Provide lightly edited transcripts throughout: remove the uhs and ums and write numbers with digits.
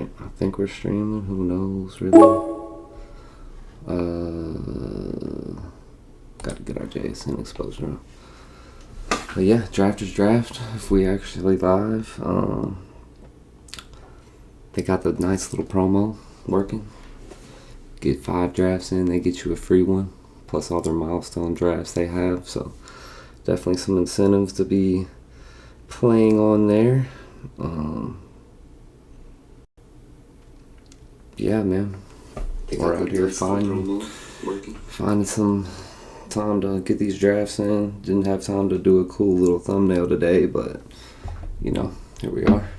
Alright, I think we're streaming. Who knows, really? Gotta get our JSN exposure on. But yeah, Drafters Draft, if we actually live. They got the nice little promo working. Get 5 drafts in, they get you a free one, plus all their milestone drafts they have. So definitely some incentives to be playing on there. Yeah, man. We're out here finding some time to get these drafts in. Didn't have time to do a cool little thumbnail today, but you know, here we are.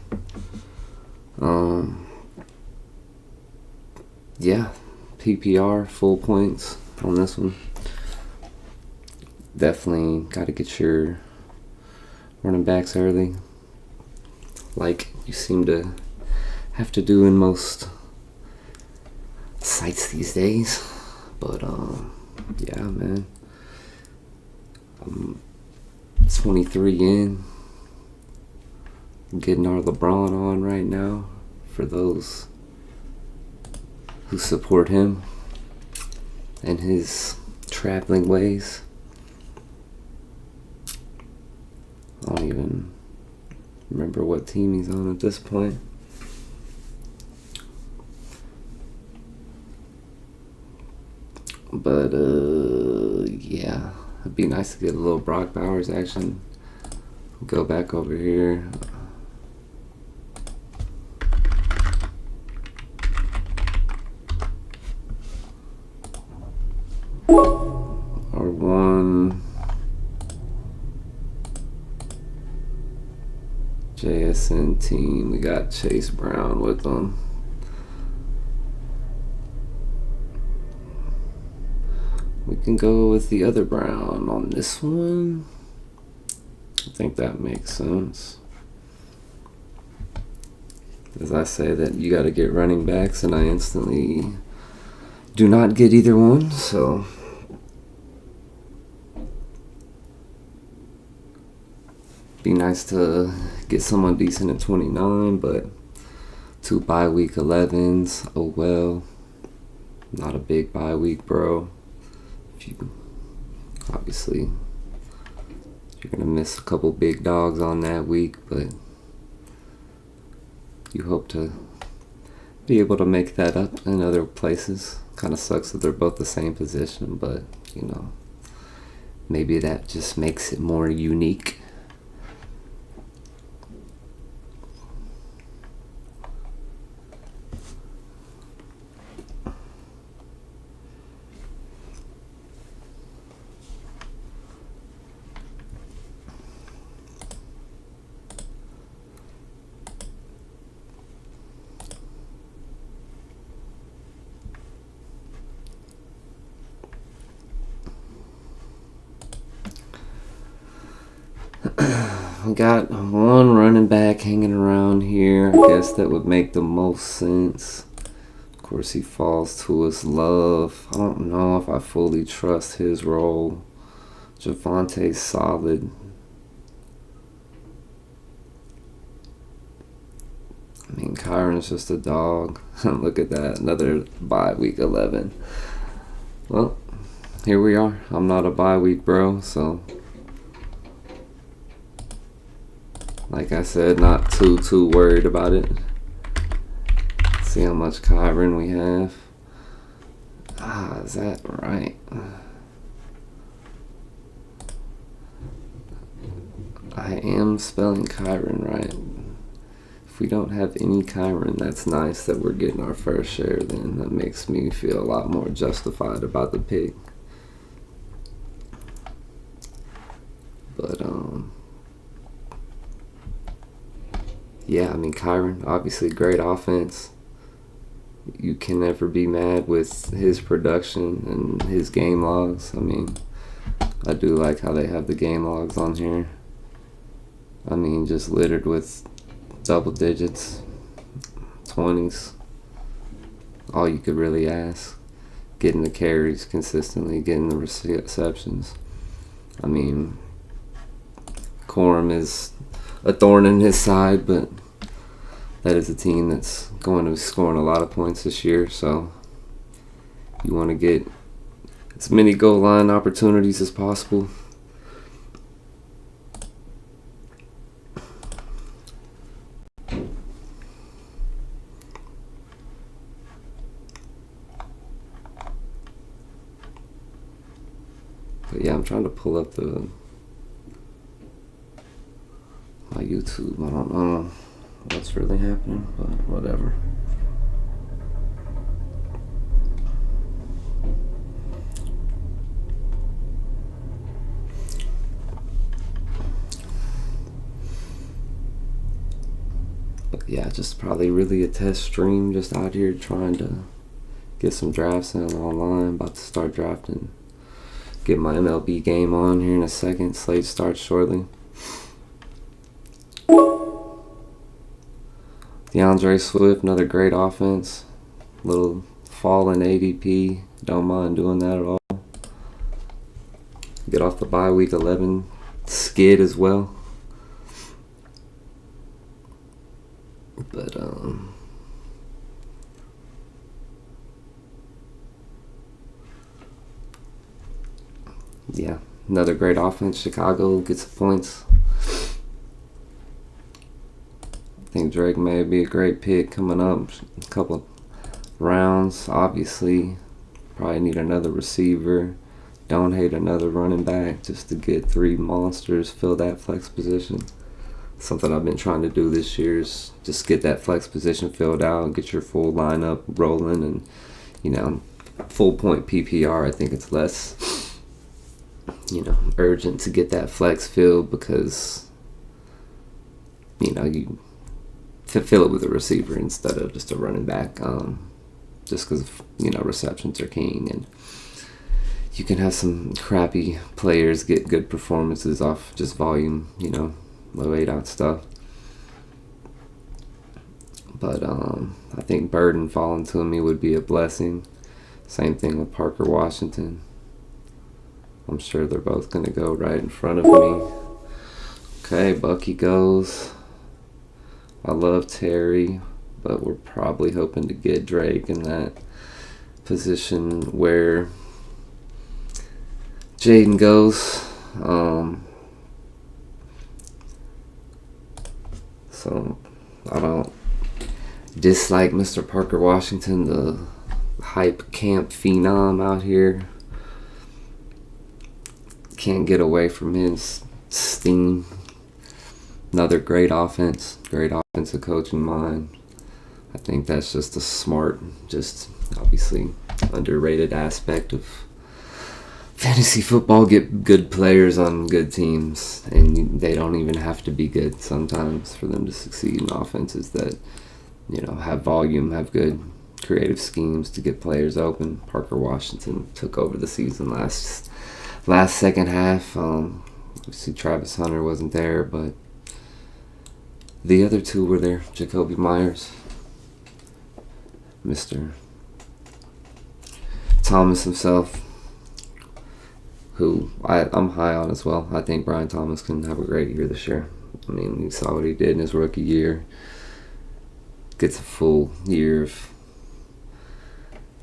Yeah, PPR full points on this one. Definitely got to get your running backs early, like you seem to have to do in most sites these days. But yeah, man, I'm 23 in, getting our LeBron on right now for those who support him and his traveling ways. I don't even remember what team he's on at this point. But yeah, it'd be nice to get a little Brock Bowers action. Go back over here. Our one JSN team, we got Chase Brown with them. We can go with the other Brown on this one. I think that makes sense. As I say that you got to get running backs, and I instantly do not get either one, so be nice to get someone decent at 29, but 2 bye week 11s, oh well. Not a big bye week, bro. Obviously, you're gonna miss a couple big dogs on that week, but you hope to be able to make that up in other places. Kind of sucks that they're both the same position, but you know, maybe that just makes it more unique. We got one running back hanging around here. I guess that would make the most sense. Of course, he falls to his love. I don't know if I fully trust his role. Javonte's solid. I mean, Kyron's just a dog. Look at that. Another bye week 11. Well, here we are. I'm not a bye week bro, so like I said, not too worried about it. See how much Kyron we have. Is that right? I am spelling Kyron right. If we don't have any Kyron, that's nice that we're getting our first share then. That makes me feel a lot more justified about the pick. But, yeah, I mean, Kyron, obviously great offense. You can never be mad with his production and his game logs. I mean, I do like how they have the game logs on here. I mean, just littered with double digits, 20s. All you could really ask. Getting the carries consistently, getting the receptions. I mean, Corum is a thorn in his side, but that is a team that's going to be scoring a lot of points this year. So you want to get as many goal line opportunities as possible. But yeah, I'm trying to pull up my YouTube. I don't know what's really happening, but whatever. But yeah, just probably really a test stream, just out here trying to get some drafts in online. About to start drafting. Get my MLB game on here in a second. Slate starts shortly. DeAndre Swift, another great offense. Little fall in ADP. Don't mind doing that at all. Get off the bye week 11 skid as well. But yeah, another great offense. Chicago gets points. I think Drake may be a great pick coming up. A couple rounds, obviously. Probably need another receiver. Don't hate another running back just to get 3 monsters, fill that flex position. Something I've been trying to do this year is just get that flex position filled out, get your full lineup rolling, and full point PPR. I think it's less urgent to get that flex filled because you fill it with a receiver instead of just a running back, just because receptions are king, and you can have some crappy players get good performances off just volume, low 8 stuff. But I think Burden falling to me would be a blessing. Same thing with Parker Washington. I'm sure they're both going to go right in front of me. Okay, Bucky goes. I love Terry, but we're probably hoping to get Drake in that position where Jaden goes. So I don't dislike Mr. Parker Washington, the hype camp phenom out here. Can't get away from his steam. Another great offense, great offensive coaching mind. I think that's just a smart, just obviously underrated aspect of fantasy football. Get good players on good teams, and they don't even have to be good sometimes for them to succeed in offenses that have volume, have good creative schemes to get players open. Parker Washington took over the season last second half. Obviously Travis Hunter wasn't there, but the other two were there. Jacoby Myers, Mr. Thomas himself, who I'm high on as well. I think Brian Thomas can have a great year this year. I mean, you saw what he did in his rookie year. Gets a full year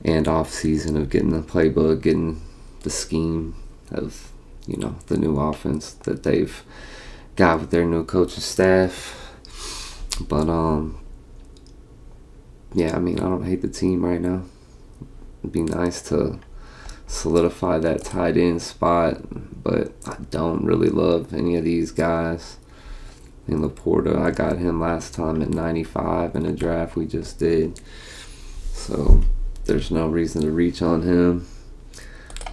and off season of getting the playbook, getting the scheme of the new offense that they've got with their new coaching staff. But yeah, I mean, I don't hate the team right now. It'd be nice to solidify that tight end spot, but I don't really love any of these guys. In Laporta, I got him last time at 95 in a draft we just did, so there's no reason to reach on him.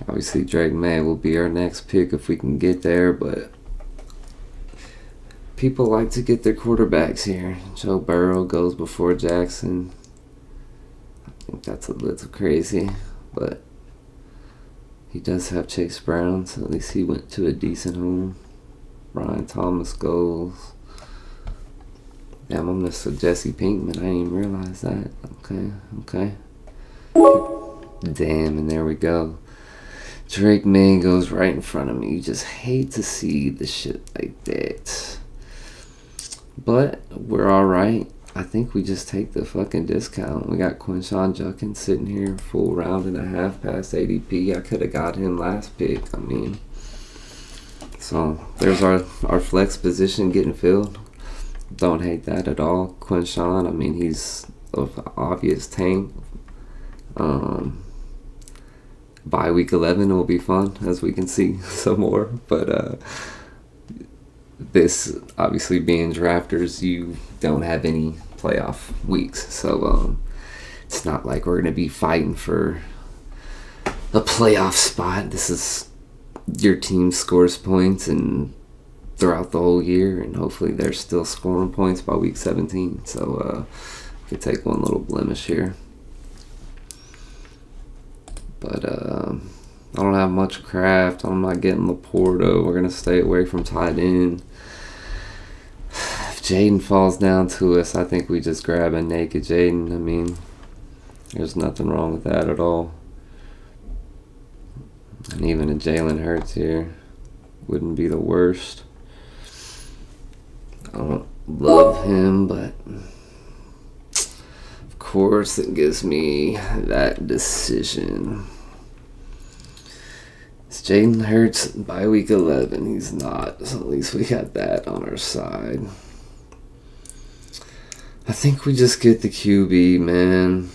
Obviously Drake May will be our next pick if we can get there, but people like to get their quarterbacks here. Joe Burrow goes before Jackson. I think that's a little crazy, but he does have Chase Brown, so at least he went to a decent home. Brian Thomas goes. Damn, I'm Mr. Jesse Pinkman. I didn't even realize that. Okay. Damn, and there we go. Drake May goes right in front of me. You just hate to see the shit like that. But we're alright. I think we just take the fucking discount. We got Quinshawn Judkins sitting here, full round and a half past ADP. I could have got him last pick. I mean, so there's our flex position getting filled. Don't hate that at all. Quinshawn, I mean, he's an obvious tank. By week 11 will be fun, as we can see some more. But this, obviously being drafters, you don't have any playoff weeks. So it's not like we're going to be fighting for a playoff spot. This is your team scores points and throughout the whole year, and hopefully they're still scoring points by week 17. So we could take one little blemish here. But I don't have much craft. I'm not getting Laporta. We're going to stay away from tight end. If Jaden falls down to us, I think we just grab a naked Jaden. I mean, there's nothing wrong with that at all. And even a Jalen Hurts here wouldn't be the worst. I don't love him, but of course it gives me that decision. It's Jalen Hurts by week 11. He's not, so at least we got that on our side. I think we just get the QB, man.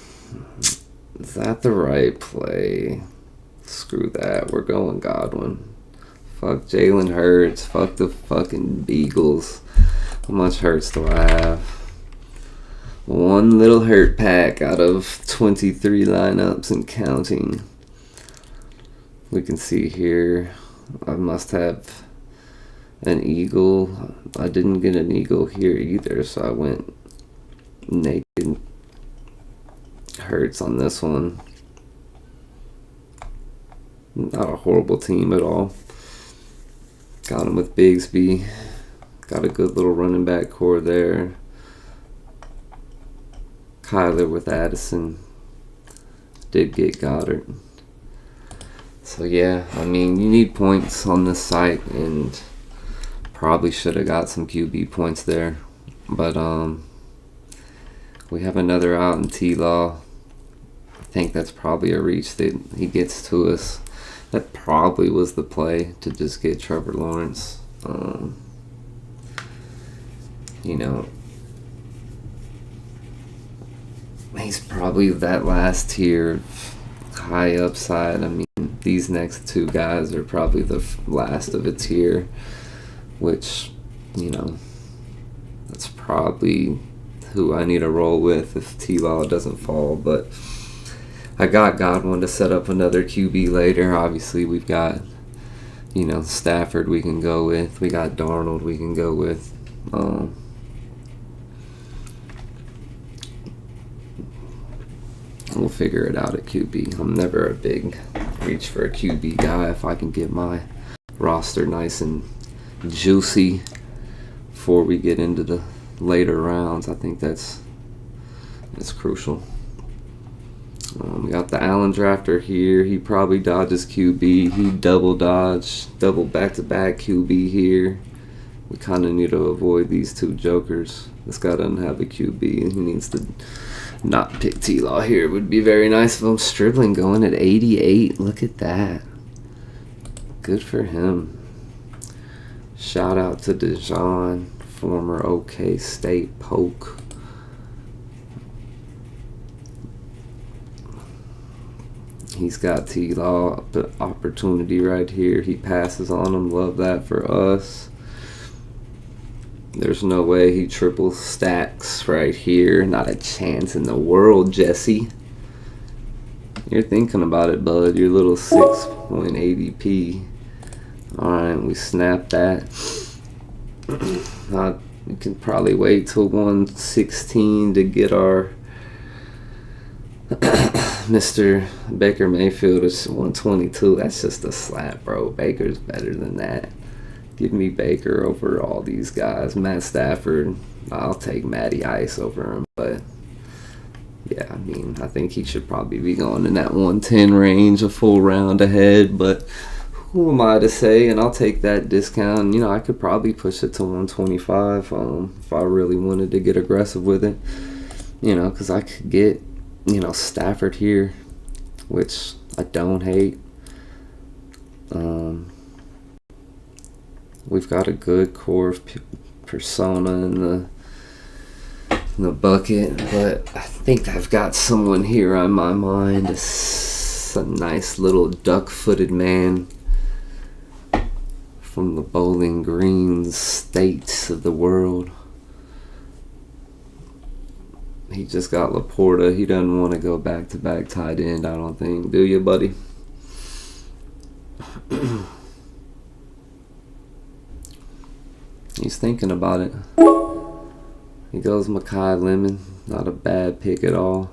Is that the right play? Screw that. We're going Godwin. Fuck Jalen Hurts. Fuck the fucking Beagles. How much Hurts do I have? One little Hurt pack out of 23 lineups and counting. We can see here, I must have an Eagle. I didn't get an Eagle here either, so I went naked Hurts on this one. Not a horrible team at all. Got him with Bigsby. Got a good little running back core there. Kyler with Addison. Did get Goddard. So yeah, I mean, you need points on this site, and probably should have got some QB points there. But we have another out in T-Law. I think that's probably a reach that he gets to us. That probably was the play, to just get Trevor Lawrence. You know, he's probably that last tier of high upside. I mean, these next two guys are probably the last of a tier, which, you know, that's probably who I need to roll with if T-Law doesn't fall. But I got Godwin to set up another QB later. Obviously, we've got, you know, Stafford we can go with. We got Darnold we can go with. We'll figure it out at QB. I'm never a big reach for a QB guy. If I can get my roster nice and juicy before we get into the later rounds, I think that's crucial. We got the Allen drafter here. He probably dodges QB. He double back-to-back QB here. We kind of need to avoid these two jokers. This guy doesn't have a QB, and he needs to not pick T-Law here. It would be very nice if I'm Stribling going at 88. Look at that. Good for him. Shout out to Dijon, former OK State Poke. He's got T-Law opportunity right here. He passes on him. Love that for us. There's no way he triple stacks right here. Not a chance in the world, Jesse. You're thinking about it, bud. Your little 6-point ADP. Alright, we snap that. We can probably wait till 116 to get our Mr. Baker Mayfield is 122. That's just a slap, bro. Baker's better than that. Give me Baker over all these guys. Matt Stafford, I'll take Matty Ice over him. But, yeah, I mean, I think he should probably be going in that 110 range, a full round ahead. But who am I to say? And I'll take that discount. I could probably push it to 125 if I really wanted to get aggressive with it. Because I could get, Stafford here, which I don't hate. We've got a good core of persona in the bucket, but I think I've got someone here on my mind. A nice little duck-footed man from the Bowling Green states of the world. He just got Laporta. He doesn't want to go back-to-back tight end, I don't think. Do you, buddy? He's thinking about it. He goes Mekhi Lemon. Not a bad pick at all.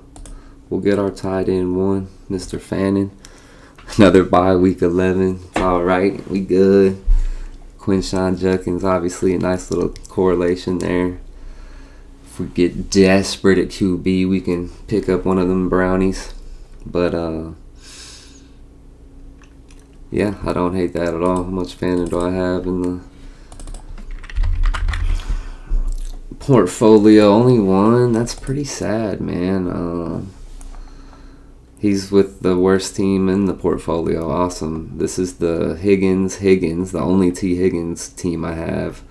We'll get our tight end one, Mr. Fannin. Another bye week 11. It's all right. We good. Quinshon Judkins, obviously a nice little correlation there. If we get desperate at QB, we can pick up one of them brownies. But, yeah, I don't hate that at all. How much Fannin do I have in the portfolio? Only one. That's pretty sad, man. He's with the worst team in the portfolio. Awesome. This is the Higgins, the only T. Higgins team I have,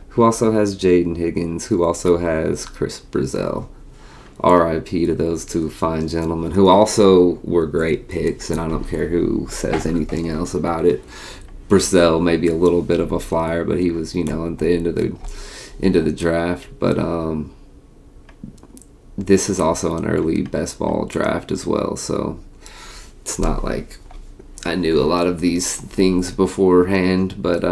who also has Jaden Higgins, who also has Chris Brazell. R.I.P. to those two fine gentlemen, who also were great picks, and I don't care who says anything else about it. Brazell may be a little bit of a flyer, but he was, at the end of the draft. But this is also an early best ball draft as well, so it's not like I knew a lot of these things beforehand. But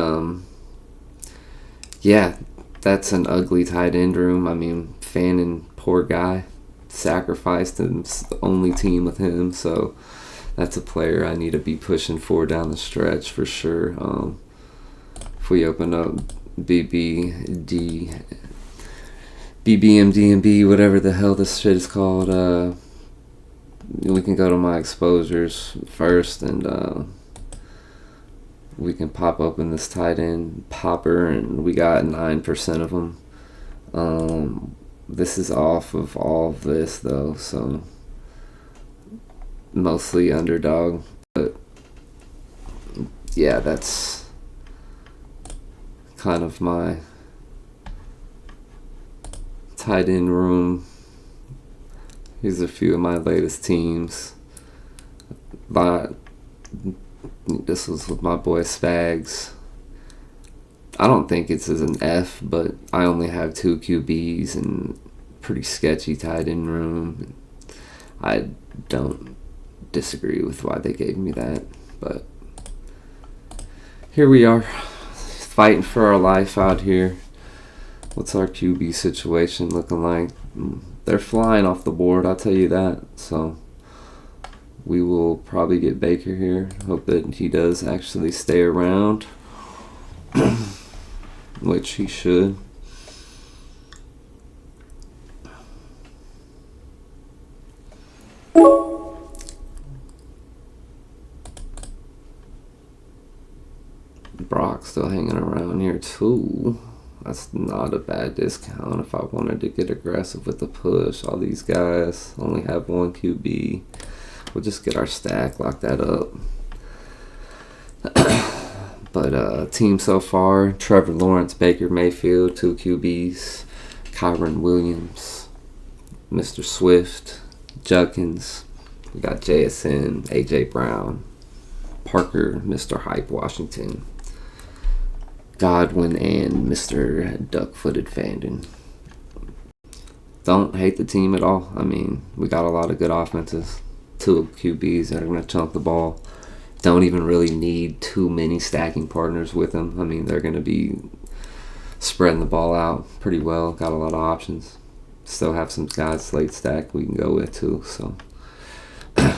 yeah, that's an ugly tight end room. I mean, Fannin, poor guy, sacrificed his only team with him, so that's a player I need to be pushing for down the stretch for sure. If we open up BBMDNB, whatever the hell this shit is called, we can go to my exposures first, and we can pop open this tight end popper, and we got 9% of them. This is off of all of this though, so mostly underdog, but yeah, that's kind of my tight end room. Here's a few of my latest teams. But this was with my boy Spags. I don't think it's as an F, but I only have 2 QBs and pretty sketchy tight end room. I don't disagree with why they gave me that, but here we are, fighting for our life out here. What's our QB situation looking like? They're flying off the board, I'll tell you that. So we will probably get Baker here. Hope that he does actually stay around, which he should. Brock still hanging around here too. That's not a bad discount if I wanted to get aggressive with the push. All these guys only have 1 QB. We'll just get our stack, lock that up. But team so far: Trevor Lawrence, Baker Mayfield, 2 QBs, Kyren Williams, Mr. Swift, Judkins. We got JSN, AJ Brown, Parker, Mr. Hype Washington, Godwin, and Mr. Duck-footed Fannin. Don't hate the team at all. I mean, we got a lot of good offenses. 2 QBs that are going to chunk the ball. Don't even really need too many stacking partners with them. I mean, they're going to be spreading the ball out pretty well. Got a lot of options. Still have some guys late stack we can go with too. So,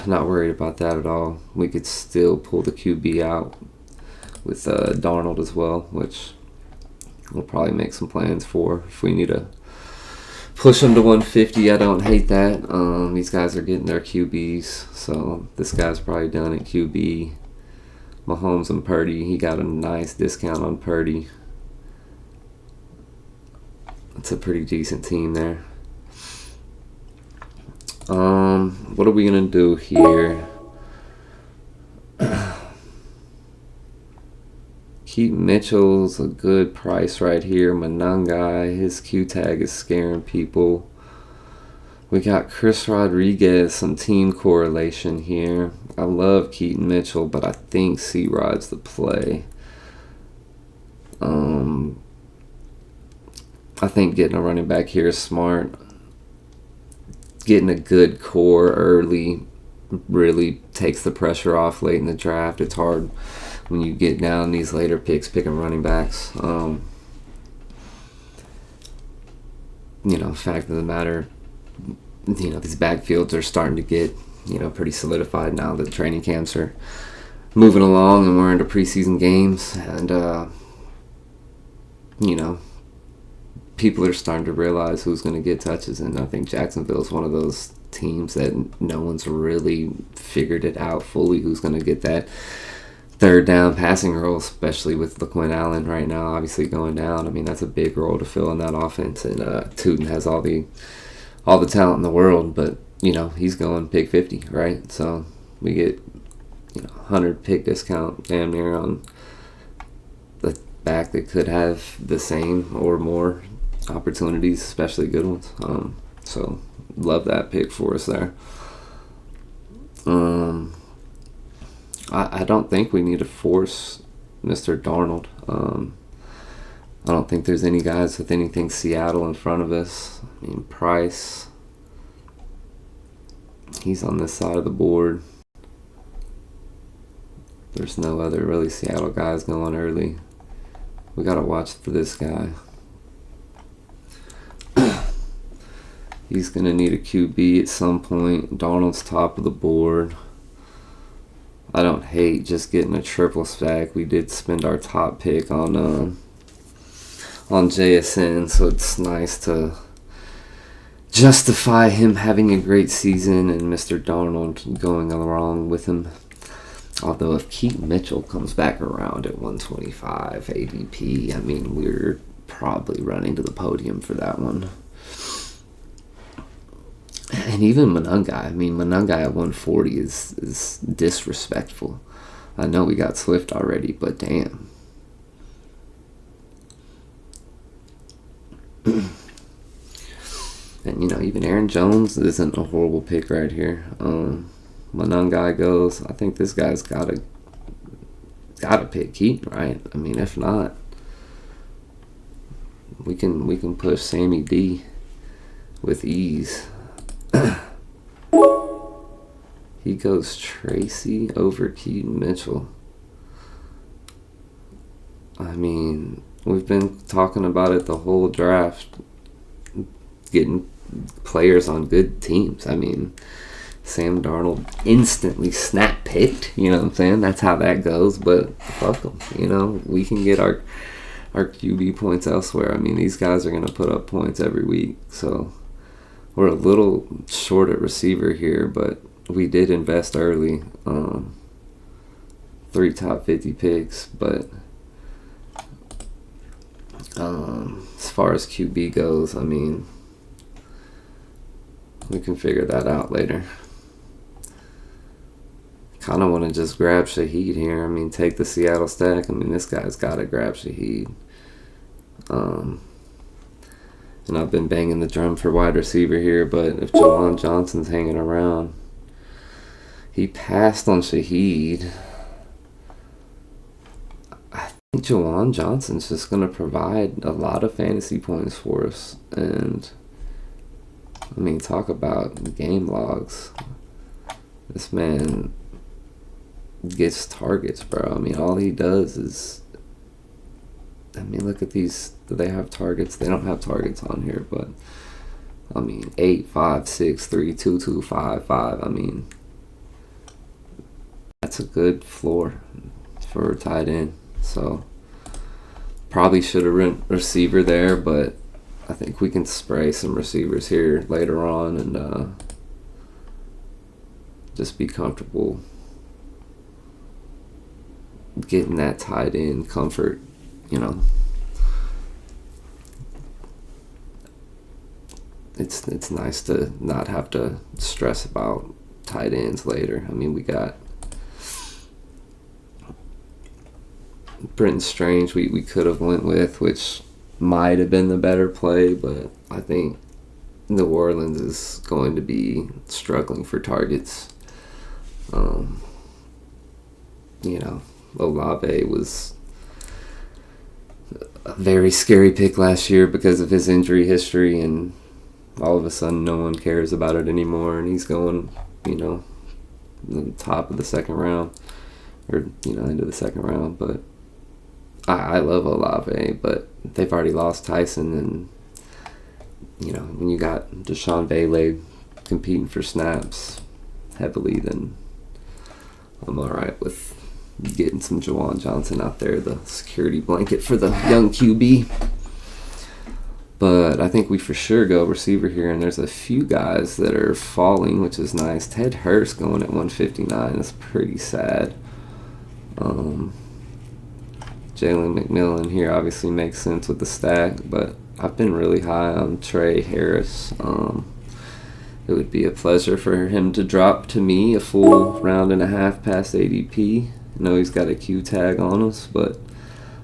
not worried about that at all. We could still pull the QB out with Darnold as well, which we'll probably make some plans for if we need to push him to 150. I don't hate that. These guys are getting their QBs, so this guy's probably done at QB. Mahomes and Purdy. He got a nice discount on Purdy. It's a pretty decent team there. What are we gonna do here? Keaton Mitchell's a good price right here. Monangai, his Q tag is scaring people. We got Chris Rodriguez, some team correlation here. I love Keaton Mitchell, but I think C-Rod's the play. I think getting a running back here is smart. Getting a good core early really takes the pressure off late in the draft. It's hard when you get down these later picks picking running backs. Fact of the matter, these backfields are starting to get, pretty solidified now that training camps are moving along and we're into preseason games. And, people are starting to realize who's going to get touches. And I think Jacksonville is one of those teams that no one's really figured it out fully who's going to get that third down passing role, especially with LaQuinn Allen right now obviously going down. I mean, that's a big role to fill in that offense. And Tootin has all the talent in the world, but he's going pick 50, right? So we get 100 pick discount damn near on the back that could have the same or more opportunities, especially good ones. So love that pick for us there. I don't think we need to force Mr. Darnold. I don't think there's any guys with anything Seattle in front of us. I mean, Price, he's on this side of the board. There's no other really Seattle guys going early. We got to watch for this guy. He's going to need a QB at some point. Darnold's top of the board. I don't hate just getting a triple stack. We did spend our top pick on JSN, so it's nice to justify him having a great season and Mr. Darnold going along with him. Although if Keaton Mitchell comes back around at 125 ADP, I mean, we're probably running to the podium for that one. And even Monangai. I mean, Monangai at 140 is disrespectful. I know we got Swift already, but damn. And, even Aaron Jones isn't a horrible pick right here. Monangai goes. I think this guy's gotta pick Keaton, right? I mean, if not, we can push Sammy D with ease. He goes Tracy over Keaton Mitchell. I mean, we've been talking about it the whole draft, getting players on good teams. I mean, Sam Darnold instantly snap picked, you know what I'm saying? That's how that goes, but fuck them. We can get our QB points elsewhere. I mean, these guys are going to put up points every week, so we're a little short at receiver here, but we did invest early. 3 top 50 picks, but as far as QB goes, I mean, we can figure that out later. Kind of want to just grab Shaheed here. I mean, take the Seattle stack. I mean, this guy's got to grab Shaheed. And I've been banging the drum for wide receiver here, but if Jawan Johnson's hanging around, he passed on Shaheed. I think Jawan Johnson's just going to provide a lot of fantasy points for us. And, I mean, talk about game logs. This man gets targets, bro. I mean, all he does is... I mean, look at these. Do they have targets? They don't have targets on here, but I mean, 8, 5, 6, 3, 2, 2, 5, 5. I mean, that's a good floor for a tight end. So probably should have went receiver there, but I think we can spray some receivers here later on and just be comfortable getting that tight end comfort, you know. It's nice to not have to stress about tight ends later. I mean, we got Brenton Strange we could have went with, which might have been the better play, but I think New Orleans is going to be struggling for targets. You know, Olave was a very scary pick last year because of his injury history, and all of a sudden no one cares about it anymore, and he's going, you know, the top of the second round, or, you know, into the second round. But I love Olave, but they've already lost Tyson, and, you know, when you got Deshaun Bailey competing for snaps heavily, then I'm all right with getting some Juwan Johnson out there, the security blanket for the young QB. But I think we for sure go receiver here, and there's a few guys that are falling, which is nice. Ted Hurst going at 159 is pretty sad. Jalen McMillan here obviously makes sense with the stack, but I've been really high on Trey Harris. It would be a pleasure for him to drop to me a full round and a half past ADP. I know he's got a Q tag on us, but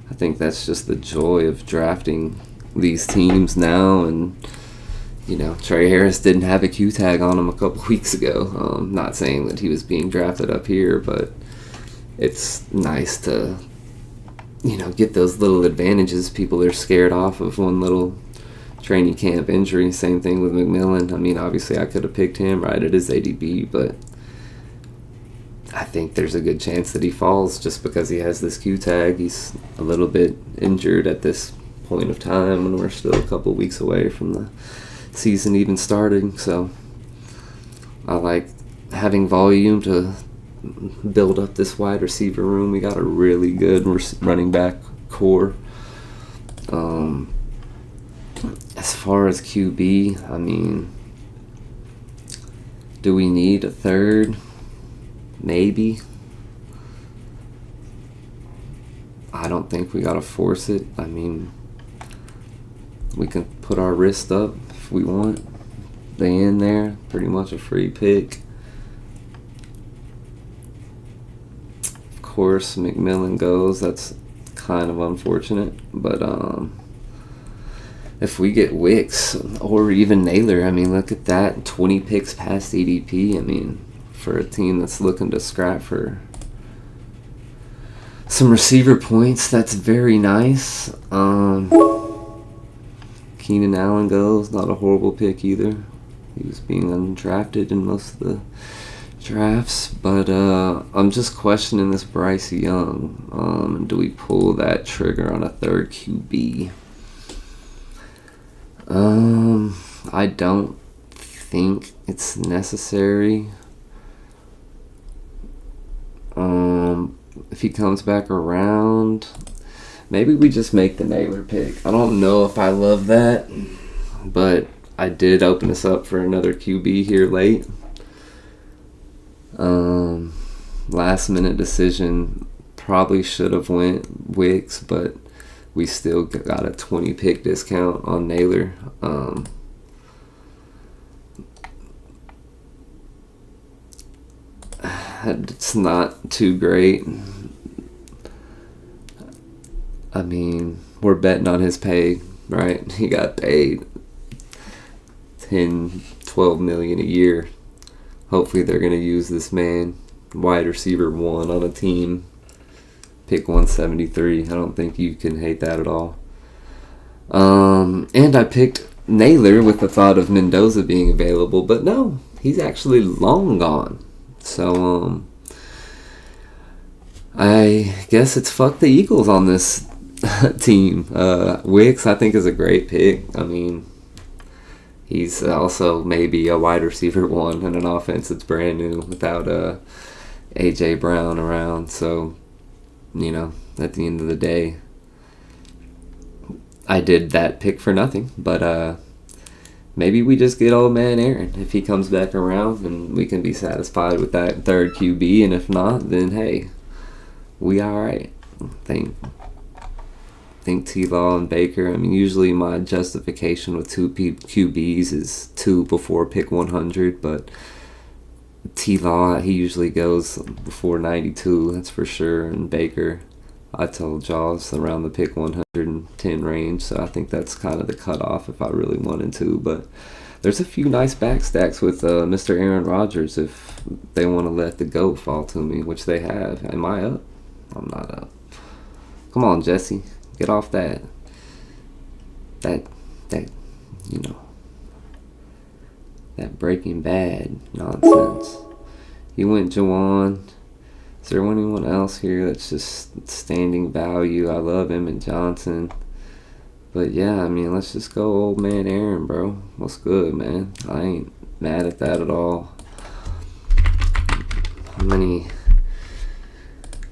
I think that's just the joy of drafting these teams now. And, you know, Trey Harris didn't have a Q tag on him a couple weeks ago. Not saying that he was being drafted up here, but it's nice to, you know, get those little advantages. People are scared off of one little training camp injury. Same thing with McMillan. I mean, obviously I could have picked him right at his ADP, but I think there's a good chance that he falls just because he has this Q tag. He's a little bit injured at this point of time, and we're still a couple weeks away from the season even starting. So I like having volume to build up this wide receiver room. We got a really good running back core. As far as QB, I mean, do we need a third? Maybe. I don't think we gotta force it. I mean, we can put our wrist up if we want. They in there, pretty much a free pick. Of course, McMillan goes. That's kind of unfortunate, but if we get Wicks or even Naylor, I mean, look at that, 20 picks past EDP. I mean, for a team that's looking to scrap for some receiver points, that's very nice. Keenan Allen goes, not a horrible pick either. He was being undrafted in most of the drafts, but I'm just questioning this Bryce Young. Do we pull that trigger on a third QB? I don't think it's necessary. If he comes back around, maybe we just make the Naylor pick. I don't know if I love that, but I did open this up for another QB here late. Last minute decision, probably should have went Wicks, but we still got a 20 pick discount on Naylor. It's not too great. I mean, we're betting on his pay, right? He got paid 10, 12 million a year. Hopefully they're going to use this man, wide receiver 1 on a team, pick 173. I don't think you can hate that at all. And I picked Naylor with the thought of Mendoza being available, but no, he's actually long gone. So, I guess it's fuck the Eagles on this team. Wicks, I think, is a great pick. I mean, he's also maybe a wide receiver 1 in an offense that's brand new without A.J. Brown around. So, you know, at the end of the day, I did that pick for nothing. But maybe we just get old man Aaron if he comes back around, and we can be satisfied with that third QB. And if not, then hey, we all right. Think T-Law and Baker. I mean, usually my justification with two QBs is two before pick 100, but T-Law, he usually goes before 92, that's for sure. And Baker, I told y'all, it's around the pick 110 range, so I think that's kind of the cutoff if I really wanted to. But there's a few nice backstacks with Mr. Aaron Rodgers if they want to let the GOAT fall to me, which they have. Am I up? I'm not up. Come on, Jesse. Get off that, you know, that Breaking Bad nonsense. You went Juwan. Is there anyone else here that's just standing value? I love Emmett Johnson. But yeah, I mean, let's just go old man Aaron, bro. What's good, man? I ain't mad at that at all. How many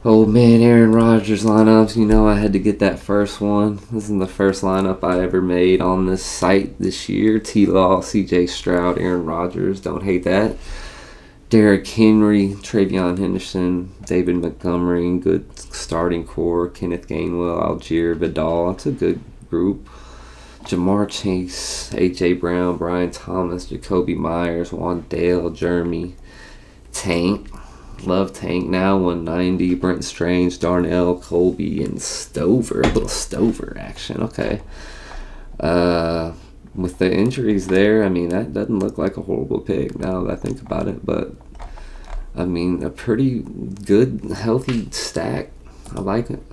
old man Aaron Rodgers lineups? You know, I had to get that first one. This is the first lineup I ever made on this site this year. T-Law, CJ Stroud, Aaron Rodgers. Don't hate that. Derrick Henry, Travion Henderson, David Montgomery. Good starting core. Kenneth Gainwell, Algier, Vidal. It's a good group. Jamar Chase, A.J. Brown, Brian Thomas, Jacoby Myers, Wandale, Jeremy, Tank. Love Tank now, 190. Brent Strange, Darnell, Colby, and Stover. A little Stover action. Okay. With the injuries there, I mean, that doesn't look like a horrible pick now that I think about it. But, I mean, a pretty good, healthy stack. I like it.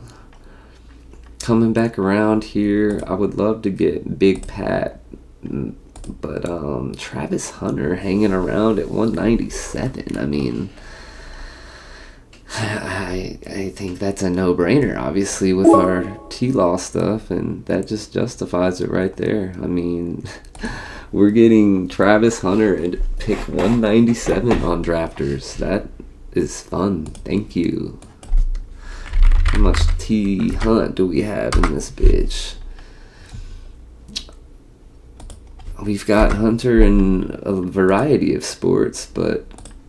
Coming back around here, I would love to get Big Pat. But Travis Hunter hanging around at 197. I mean, I think that's a no-brainer, obviously, with our T-Law stuff, and that just justifies it right there. I mean, we're getting Travis Hunter at pick 197 on Drafters. That is fun. Thank you. How much T Hunt do we have in this bitch? We've got Hunter in a variety of sports, but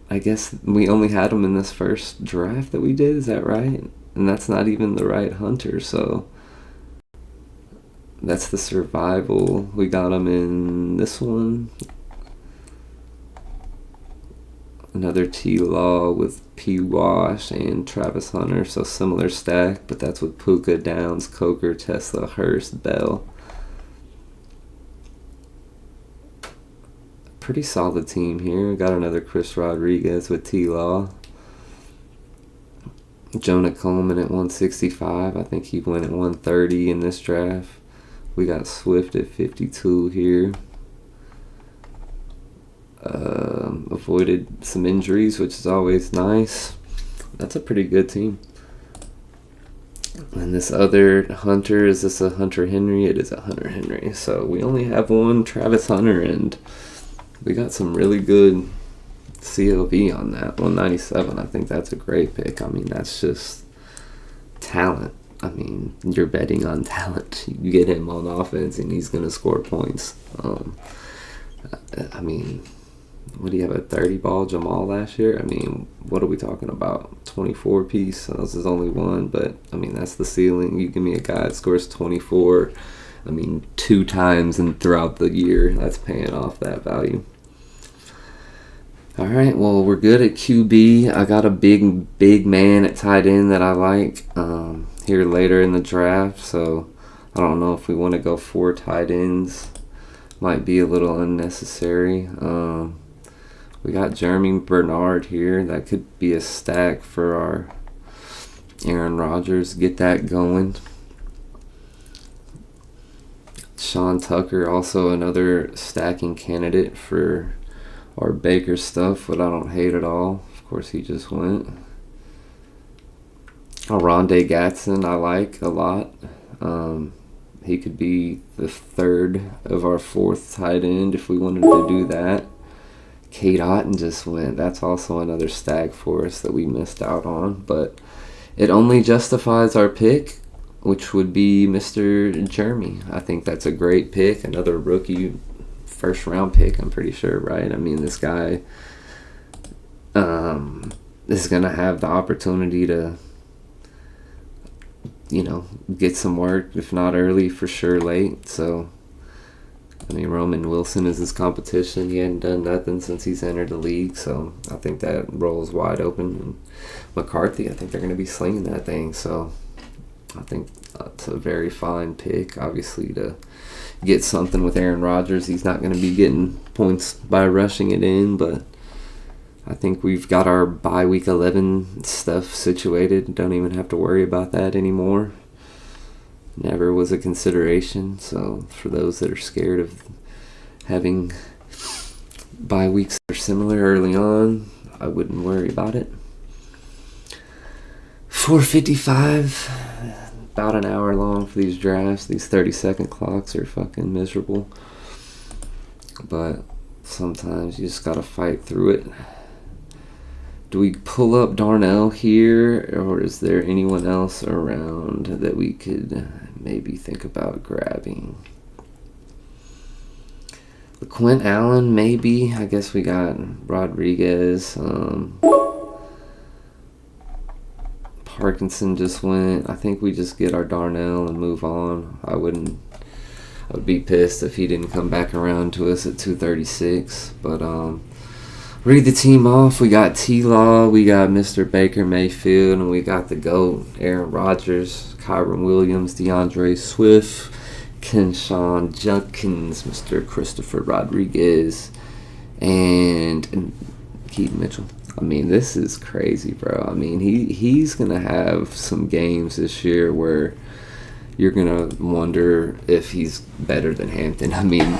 I guess we only had him in this first draft that we did, is that right? And that's not even the right Hunter, so that's the survival. We got him in this one. Another T-Law with P. Wash and Travis Hunter, so similar stack, but that's with Puka, Downs, Coker, Tesla, Hurst, Bell. Pretty solid team here. Got another Chris Rodriguez with T-Law. Jonah Coleman at 165. I think he went at 130 in this draft. We got Swift at 52 here. Avoided some injuries, which is always nice. That's a pretty good team. And this other Hunter, is this a Hunter Henry? It is a Hunter Henry. So we only have one Travis Hunter, and we got some really good CLV on that. 197, I think that's a great pick. I mean, that's just talent. I mean, you're betting on talent. You get him on offense, and he's going to score points. I mean, what do you have, a 30-ball Jamal last year? I mean, what are we talking about? 24 piece? So this is only one, but, I mean, that's the ceiling. You give me a guy that scores 24, I mean, 2 times and throughout the year. That's paying off that value. All right, well, we're good at QB. I got a big man at tight end that I like here later in the draft, so I don't know if we want to go 4 tight ends. Might be a little unnecessary. We got Jeremy Bernard here. That could be a stack for our Aaron Rodgers. Get that going. Sean Tucker, also another stacking candidate for our Baker stuff, but I don't hate it all. Of course, he just went. Rondé Gatson, I like a lot. He could be the 3rd of our 4th tight end if we wanted to do that. Kate Otten just went. That's also another stack for us that we missed out on, but it only justifies our pick, which would be Mr. Jeremy. I think that's a great pick. Another rookie first-round pick, I'm pretty sure, right? I mean, this guy is going to have the opportunity to get some work, if not early, for sure late. So, I mean, Roman Wilson is his competition. He hadn't done nothing since he's entered the league, so I think that role's wide open. And McCarthy, I think they're going to be slinging that thing. So, I think it's a very fine pick, obviously, to get something with Aaron Rodgers. He's not going to be getting points by rushing it in, but I think we've got our bye week 11 stuff situated. Don't even have to worry about that anymore. Never was a consideration. So for those that are scared of having bye weeks that are similar early on, I wouldn't worry about it. 4:55, about an hour long for these drafts. These 30-second clocks are fucking miserable. But sometimes you just gotta fight through it. Do we pull up Darnell here, or is there anyone else around that we could maybe think about grabbing? LeQuint Allen, maybe. I guess we got Rodriguez. Parkinson just went. I think we just get our Darnell and move on. I would be pissed if he didn't come back around to us at 236. But read the team off. We got T-Law, we got Mr. Baker Mayfield, and we got the GOAT, Aaron Rodgers, Kyron Williams, DeAndre Swift, Kenshawn Junkins, Mr. Christopher Rodriguez, and Keaton Mitchell. I mean, this is crazy, bro. I mean, he's going to have some games this year where you're going to wonder if he's better than Hampton. I mean,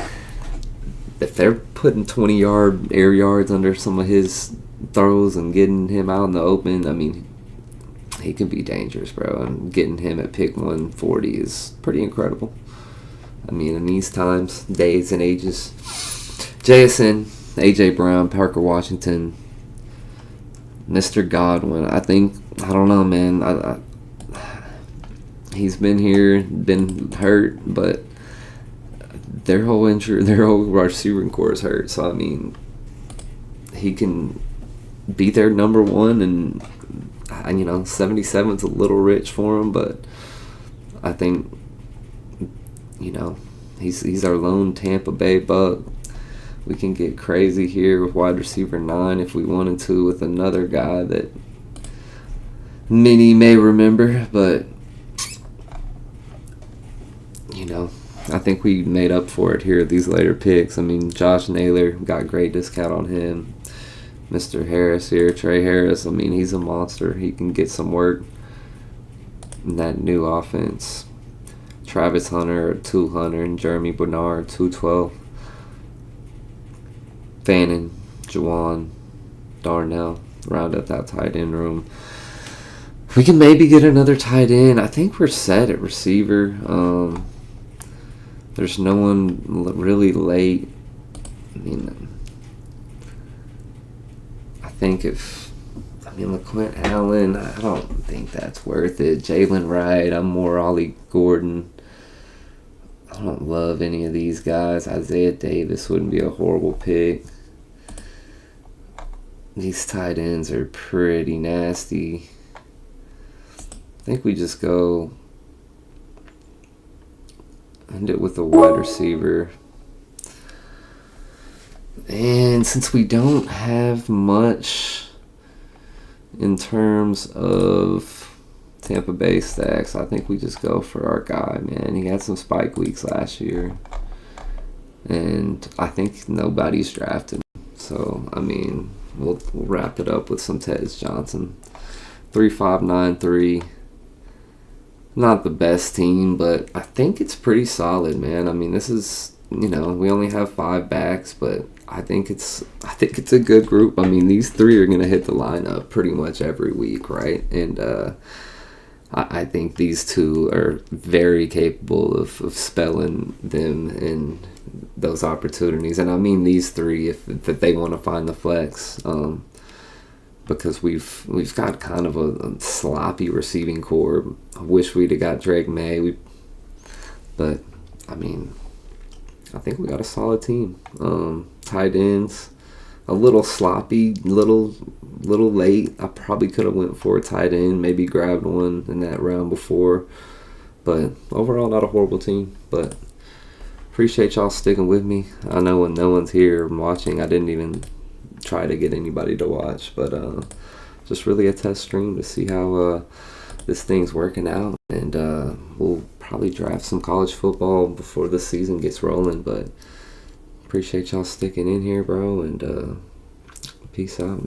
if they're putting 20-yard air yards under some of his throws and getting him out in the open, I mean, he can be dangerous, bro. And getting him at pick 140 is pretty incredible. I mean, in these times, days and ages. JSN, A.J. Brown, Parker Washington, Mr. Godwin. I don't know, man. He's been here, been hurt, but their whole receiving core is hurt. So, I mean, he can be their number one, and 77's a little rich for him, but I think, he's our lone Tampa Bay Buck. We can get crazy here with wide receiver 9 if we wanted to, with another guy that many may remember, but I think we made up for it here at these later picks. I mean, Josh Naylor, got great discount on him. Mr. Harris here, Trey Harris, I mean, he's a monster. He can get some work in that new offense. Travis Hunter at 200 and Jeremy Bernard 212. Fannin, Juwan, Darnell, round up that tight end room. We can maybe get another tight end. I think we're set at receiver. There's no one really late. I mean, LeQuint Allen, I don't think that's worth it. Jalen Wright, I'm more Ollie Gordon. I don't love any of these guys. Isaiah Davis wouldn't be a horrible pick. These tight ends are pretty nasty. I think we just go end it with a wide receiver. And since we don't have much in terms of Tampa Bay stacks, I think we just go for our guy, man. He had some spike weeks last year, and I think nobody's drafted him. So, I mean, we'll wrap it up with some Tez Johnson. 3.593. Not the best team, but I think it's pretty solid, man. I mean, this is, we only have 5 backs, but I think it's a good group. I mean, these 3 are going to hit the lineup pretty much every week, right? And I think these 2 are very capable of spelling them in those opportunities. And I mean these 3 if they want to find the flex. Because we've got kind of a sloppy receiving core. I wish we'd have got Drake May. But, I mean, I think we got a solid team. Tight ends, a little sloppy, little late. I probably could have went for a tight end, maybe grabbed one in that round before. But overall, not a horrible team. But appreciate y'all sticking with me. I know when no one's here watching, I didn't even try to get anybody to watch. But just really a test stream to see how this thing's working out. And we'll probably draft some college football before the season gets rolling. But appreciate y'all sticking in here, bro. And peace out, man.